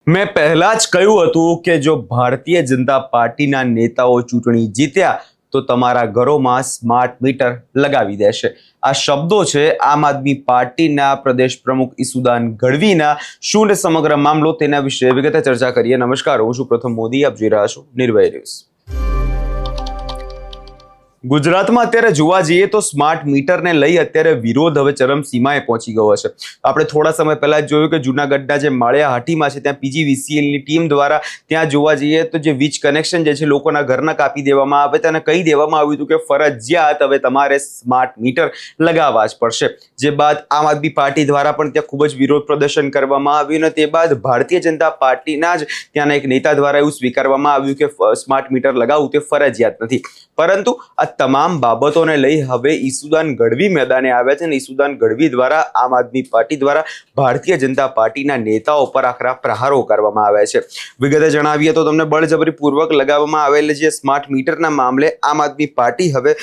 મેં પહેલા જ કહ્યું હતું કે જો ભારતીય જનતા પાર્ટીના નેતાઓ ચૂંટણી જીત્યા તો તમારા ઘરોમાં સ્માર્ટ મીટર લગાવી દેશે. આ શબ્દો છે આમ આદમી પાર્ટીના પ્રદેશ પ્રમુખ ઈસુદાન ગઢવીના. શું ને સમગ્ર મામલો તેના વિશે વિગતે ચર્ચા કરીએ. નમસ્કાર, હું છું પ્રથમ મોદી, આપ જોઈ રહ્યા છો નિર્ભય ન્યૂઝ. ગુજરાતમાં અત્યારે જોવા જઈએ તો સ્માર્ટ મીટરને લઈ અત્યારે વિરોધ હવે ચરમસીમાએ પહોંચી ગયો છે. આપણે થોડા સમય પહેલા જોયું કે જૂનાગઢના જે માળિયા હાટીમાં છે ત્યાં પીજીવીસીએલની ટીમ દ્વારા ત્યાં જોવા જઈએ તો જે વીજ કનેક્શન જે છે લોકોના ઘરના કાપી દેવામાં આવે તેને કહી દેવામાં આવ્યું હતું કે ફરજિયાત હવે તમારે સ્માર્ટ મીટર લગાવવા જ પડશે. જે બાદ આમ આદમી પાર્ટી દ્વારા પણ ત્યાં ખૂબ જ વિરોધ પ્રદર્શન કરવામાં આવ્યું અને તે બાદ ભારતીય જનતા પાર્ટીના જ ત્યાંના એક નેતા દ્વારા એવું સ્વીકારવામાં આવ્યું કે સ્માર્ટ મીટર લગાવવું તે ફરજિયાત નથી. પરંતુ આ તમામ બાબતોને લઈ હવે ઈસુદાન ગઢવી મેદાને આવ્યા છે અને ઈસુદાન ગઢવી દ્વારા આમ આદમી પાર્ટી દ્વારા ભારતીય જનતા પાર્ટીના નેતાઓ પર આકરા પ્રહારો કરવામાં આવ્યા છે. વિગતે જણાવીએ તો તમને બળજબરીપૂર્વક લગાવવામાં આવેલ જે સ્માર્ટ મીટરના મામલે આમ આદમી પાર્ટી હવે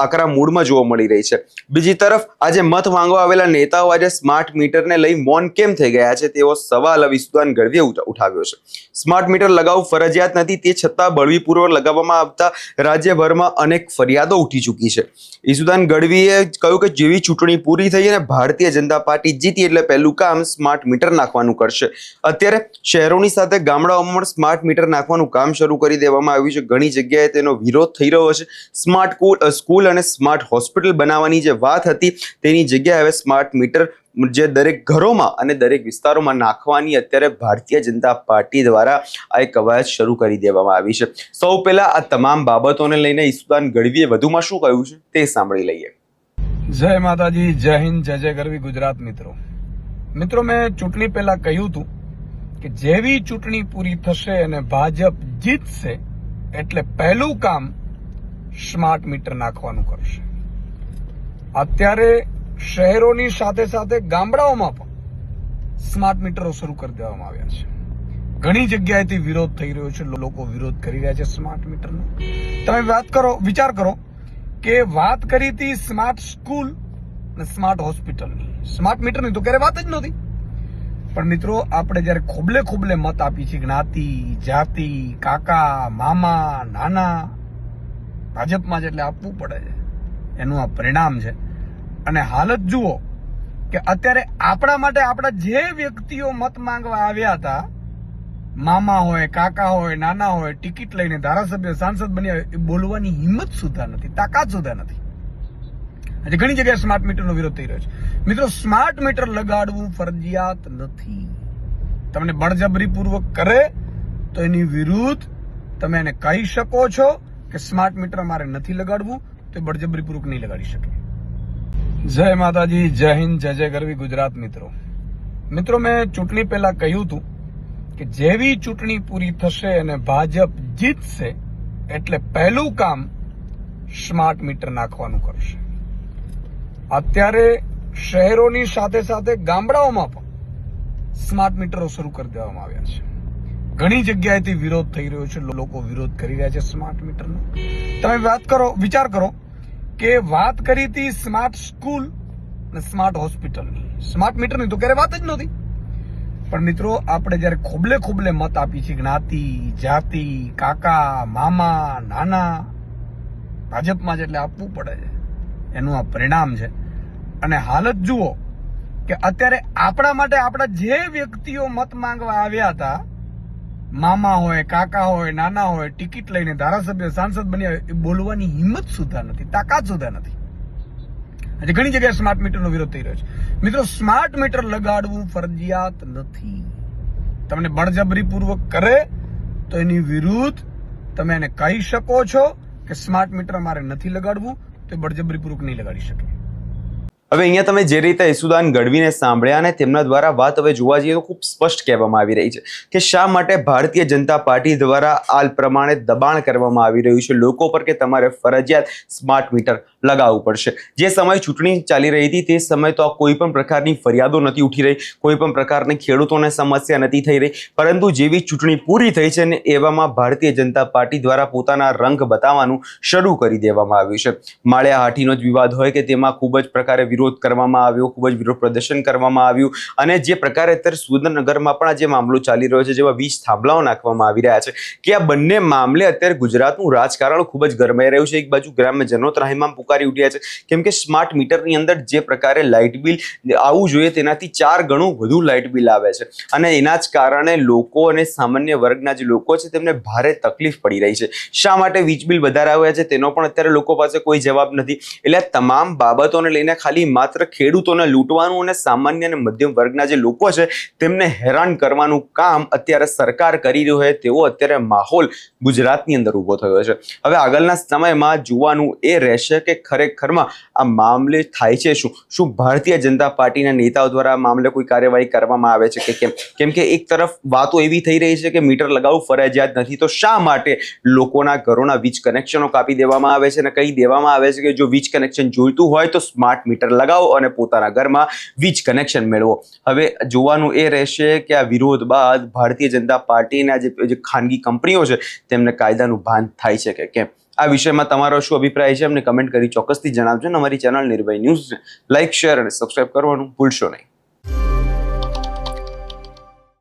આકરા મૂડમાં જોવા મળી રહી છે. બીજી તરફ આજે મત માંગવા આવેલા નેતાઓ આજે સ્માર્ટ મીટરને લઈ મૌન કેમ થઈ ગયા છે તેવો સવાલ હવે ઈસુદાન ગઢવીએ ઉઠાવ્યો છે. સ્માર્ટ મીટર લગાવવું ફરજિયાત નથી, તે છતાં બળવીપૂર્વક લગાવવામાં આવતા રાજ્યભરમાં અનેક ફરિયાદો ઉઠી ચૂકી છે. ઈસુદાન ગઢવીએ કહ્યું કે જેવી ચૂંટણી પૂરી થઈ અને ભારતીય જનતા પાર્ટી જીતી એટલે પહેલું કામ સ્માર્ટ મીટર નાખવાનું કરશે. અત્યારે શહેરોની સાથે ગામડાઓમાં પણ સ્માર્ટ મીટર નાખવાનું કામ શરૂ કરી દેવામાં આવ્યું છે. ઘણી જગ્યાએ તેનો વિરોધ થઈ રહ્યો છે. સ્માર્ટ સ્કૂલ અને સ્માર્ટ હોસ્પિટલ બનાવવાની જે વાત હતી તેની જગ્યાએ હવે સ્માર્ટ મીટર જે દરેક ઘરોમાં અને દરેક વિસ્તારોમાં નાખવાની અત્યારે ભારતીય જનતા પાર્ટી દ્વારા આ એક કવાયત શરૂ કરી દેવામાં આવી છે. સૌ પહેલા આ તમામ બાબતોને લઈને ઈસુદાન ગઢવીએ વધુમાં શું કહ્યું છે તે સાંભળી લઈએ. જય માતાજી, જય હિન્દ, જય જય ગરવી ગુજરાત. મિત્રો મેં ચૂંટણી પહેલા કહ્યું હતું કે જેવી ચૂંટણી પૂરી થશે અને ભાજપ જીતશે એટલે પહેલું કામ સ્માર્ટ મીટર નાખવાનું કરશે. અત્યારે શહેરોની સાથે સાથે ગામડાઓમાં પણ સ્માર્ટ મીટરો શરૂ કરી દેવામાં આવ્યા છે. ઘણી જગ્યાએથી વિરોધ થઈ રહ્યો છે, લોકો વિરોધ કરી રહ્યા છે સ્માર્ટ મીટરનો. તમે વિચાર કરો કે વાત કરી હતી સ્માર્ટ સ્કૂલ અને સ્માર્ટ હોસ્પિટલની, સ્માર્ટ મીટરની તો ક્યારે વાત જ નહોતી. પણ મિત્રો, આપણે જયારે ખોબલે મત આપી છે જ્ઞાતિ, જાતિ, કાકા, મામા, નાના, ભાજપમાં જેટલે આપવું પડે છે એનું આ પરિણામ છે. અને હાલત જુઓ કે અત્યારે આપણા માટે આપણા જે વ્યક્તિઓ મત માંગવા આવ્યા હતા, મામા હોય, કાકા હોય, નાના હોય, ટિકિટ લઈને ધારાસભ્ય, સાંસદ બન્યા, એ બોલવાની હિંમત સુધા નથી, તાકાત સુધા નથી. આજે ઘણી જગ્યાએ સ્માર્ટ મીટરનો વિરોધ થઈ રહ્યો છે. મિત્રો, સ્માર્ટ મીટર લગાડવું ફરજિયાત નથી. તમને બળજબરીપૂર્વક કરે તો એની વિરુદ્ધ તમે એને કહી શકો છો કે સ્માર્ટ મીટર મારે નથી લગાડવું, તો બળજબરીપૂર્વક નહીં લગાડી શકે. જય માતાજી, જય હિન્દ, જય જય ગરવી ગુજરાત. મિત્રો મેં ચૂંટણી પહેલા કહ્યું હતું કે જેવી ચૂંટણી પૂરી થશે અને ભાજપ જીતશે એટલે પહેલું કામ સ્માર્ટ મીટર નાખવાનું કરશે. અત્યારે શહેરોની સાથે સાથે ગામડાઓમાં પણ સ્માર્ટ મીટરો શરૂ કરી દેવામાં આવ્યા છે. ઘણી જગ્યાએથી વિરોધ થઈ રહ્યો છે, લોકો વિરોધ કરી રહ્યા છે સ્માર્ટ મીટરનો. તમે વિચાર કરો કે વાત કરી હતી સ્માર્ટ સ્કૂલ અને સ્માર્ટ હોસ્પિટલની, સ્માર્ટ મીટરની તો ક્યારે વાત જ નહોતી. પણ મિત્રો, આપણે જયારે ખોબલે મત આપી છે જ્ઞાતિ, જાતિ, કાકા, મામા, નાના, ભાજપમાં જેટલે આપવું પડે છે એનું આ પરિણામ છે. અને હાલત જુઓ કે અત્યારે આપણા માટે આપણા જે વ્યક્તિઓ મત માંગવા આવ્યા હતા, મામા હોય, કાકા હોય, નાના હોય, ટિકિટ લઈને ધારાસભ્ય, સાંસદ બન્યા, એ બોલવાની હિંમત સુધા નથી, તાકાત સુધા નથી. આજે ઘણી જગ્યાએ સ્માર્ટ મીટરનો વિરોધ થઈ રહ્યો છે. મિત્રો, સ્માર્ટ મીટર લગાડવું ફરજિયાત નથી. તમને બળજબરીપૂર્વક કરે તો એની વિરુદ્ધ તમે એને કહી શકો છો કે સ્માર્ટ મીટર મારે નથી લગાડવું, તો બળજબરીપૂર્વક નહીં લગાડી શકે. હવે અહીંયા તમે જે રીતે ઈસુદાન ગઢવીને સાંભળ્યા અને તેમના દ્વારા વાત હવે જોવા જઈએ તો ખૂબ સ્પષ્ટ કહેવામાં આવી રહી છે કે શા માટે ભારતીય જનતા પાર્ટી દ્વારા આ પ્રમાણે દબાણ કરવામાં આવી રહ્યું છે લોકો પર કે તમારે ફરજિયાત સ્માર્ટ મીટર લગાવવું પડશે. જે સમયે ચૂંટણી ચાલી રહી હતી તે સમયે તો કોઈ પણ પ્રકારની ફરિયાદો નથી ઉઠી રહી, કોઈ પણ પ્રકારની ખેડૂતોને સમસ્યા નથી થઈ રહી, પરંતુ જેવી ચૂંટણી પૂરી થઈ છે ને એવામાં ભારતીય જનતા પાર્ટી દ્વારા પોતાના રંગ બતાવવાનું શરૂ કરી દેવામાં આવ્યું છે. માળિયા હાટીનો જ વિવાદ હોય કે તેમાં ખૂબ જ પ્રકારે વિરોધ કરવામાં આવ્યો, ખૂબ જ વિરોધ પ્રદર્શન કરવામાં આવ્યું, અને જે પ્રકારે અત્યારે સુરેન્દ્રનગરમાં પણ આ જે મામલો ચાલી રહ્યો છે, જેમાં 20 થાંભલાઓ નાખવામાં આવી રહ્યા છે, કે આ બંને મામલે અત્યારે ગુજરાતનું રાજકારણ ખૂબ જ ગરમાઈ રહ્યું છે. એક બાજુ ગ્રામ્યજનો ત્રાહિમામ પુકારી ઉઠ્યા છે, કેમ કે સ્માર્ટ મીટરની અંદર જે પ્રકારે લાઇટ બિલ આવવું જોઈએ તેનાથી 4 ગણું વધુ લાઇટ બિલ આવે છે, અને એના જ કારણે લોકો અને સામાન્ય વર્ગના જે લોકો છે તેમને ભારે તકલીફ પડી રહી છે. શા માટે વીજ બિલ વધારે આવ્યા છે તેનો પણ અત્યારે લોકો પાસે કોઈ જવાબ નથી. એટલે આ તમામ બાબતોને લઈને ખાલી માત્ર ખેડૂતોને લૂંટવાનું અને સામાન્ય અને મધ્યમ વર્ગના જે લોકો છે તેમને હેરાન કરવાનું કામ અત્યારે સરકાર કરી રહ્યો છે તેવો અત્યારે માહોલ ગુજરાતની અંદર ઊભો થયો છે. હવે આગળના સમયમાં જોવાનું એ રહેશે કે ખરેખરમાં આ મામલે થાય છે શું ભારતીય જનતા પાર્ટીના નેતાઓ દ્વારા આ મામલે કોઈ કાર્યવાહી કરવામાં આવે છે કે કેમ કે એક તરફ વાતો એવી થઈ રહી છે કે મીટર લગાવવું ફરજિયાત નથી, તો શા માટે લોકોના ઘરોના વીજ કનેક્શનો કાપી દેવામાં આવે છે અને કહી દેવામાં આવે છે કે જો વીજ કનેક્શન જોઈતું હોય તો સ્માર્ટ મીટર લગાવો અને પોતાના ઘરમાં વીજ કનેક્શન મેળવો. હવે જોવાનું એ રહેશે કે આ વિરોધ બાદ ભારતીય જનતા પાર્ટીના જે ખાનગી કંપનીઓ છે તેમને કાયદાનું ભાન થાય છે કે કેમ. આ વિષયમાં તમારો શું અભિપ્રાય છે અમને કમેન્ટ કરી ચોક્કસથી જણાવજો. અને અમારી ચેનલ નિર્ભય ન્યૂઝ લાઇક, શેર અને સબસ્ક્રાઇબ કરવાનું ભૂલશો નહીં.